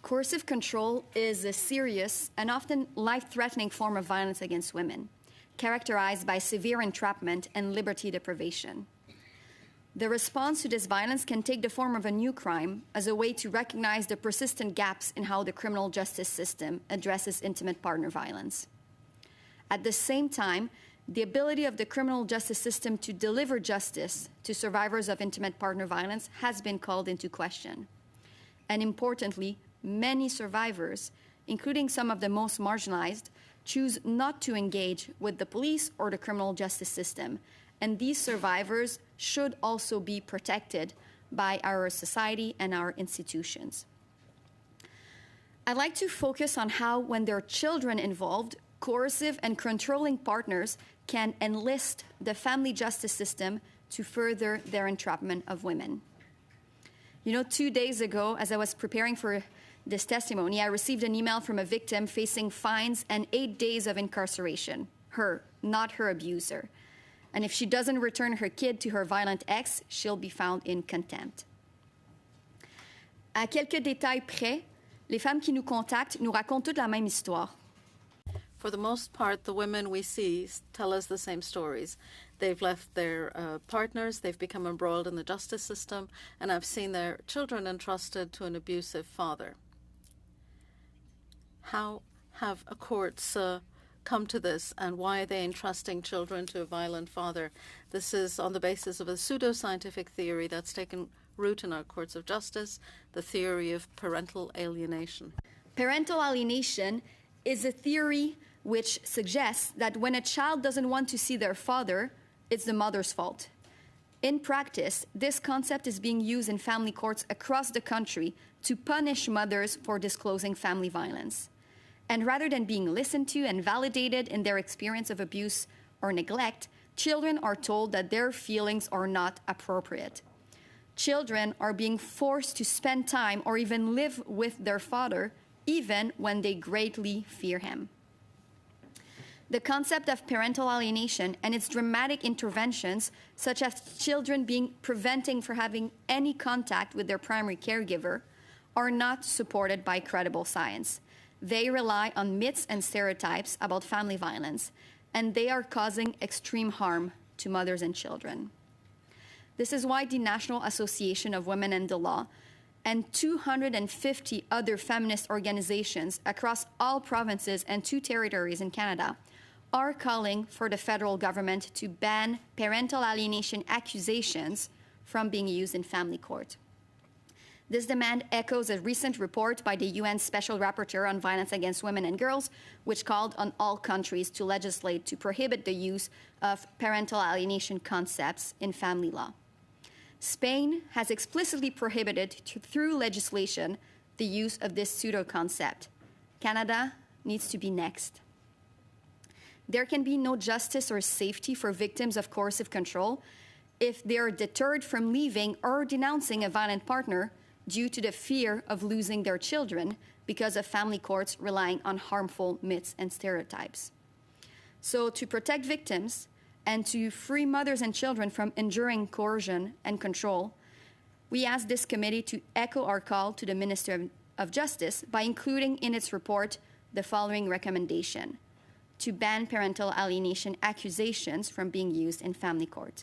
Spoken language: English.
Coercive control is a serious and often life-threatening form of violence against women, characterized by severe entrapment and liberty deprivation. The response to this violence can take the form of a new crime as a way to recognize the persistent gaps in how the criminal justice system addresses intimate partner violence. At the same time, the ability of the criminal justice system to deliver justice to survivors of intimate partner violence has been called into question. And importantly, many survivors, including some of the most marginalized, choose not to engage with the police or the criminal justice system. And these survivors should also be protected by our society and our institutions. I'd like to focus on how, when there are children involved, coercive and controlling partners can enlist the family justice system to further their entrapment of women. 2 days ago, as I was preparing for this testimony, I received an email from a victim facing fines and 8 days of incarceration. Her, not her abuser. And if she doesn't return her kid to her violent ex, she'll be found in contempt. À quelques détails près, les femmes qui nous contactent nous racontent toutes la même histoire. For the most part, the women we see tell us the same stories. They've left their partners, they've become embroiled in the justice system, and have seen their children entrusted to an abusive father. How have courts come to this, and why are they entrusting children to a violent father? This is on the basis of a pseudoscientific theory that's taken root in our courts of justice, the theory of parental alienation. Parental alienation is a theory which suggests that when a child doesn't want to see their father, it's the mother's fault. In practice, this concept is being used in family courts across the country to punish mothers for disclosing family violence. And rather than being listened to and validated in their experience of abuse or neglect, children are told that their feelings are not appropriate. Children are being forced to spend time or even live with their father, even when they greatly fear him. The concept of parental alienation and its dramatic interventions, such as children being prevented from having any contact with their primary caregiver, are not supported by credible science. They rely on myths and stereotypes about family violence, and they are causing extreme harm to mothers and children. This is why the National Association of Women and the Law and 250 other feminist organizations across all provinces and 2 territories in Canada are calling for the federal government to ban parental alienation accusations from being used in family court. This demand echoes a recent report by the UN Special Rapporteur on Violence Against Women and Girls, which called on all countries to legislate to prohibit the use of parental alienation concepts in family law. Spain has explicitly prohibited, through legislation, the use of this pseudo-concept. Canada needs to be next. There can be no justice or safety for victims of coercive control if they are deterred from leaving or denouncing a violent partner due to the fear of losing their children because of family courts relying on harmful myths and stereotypes. So to protect victims and to free mothers and children from enduring coercion and control, we ask this committee to echo our call to the Minister of Justice by including in its report the following recommendation: to ban parental alienation accusations from being used in family court.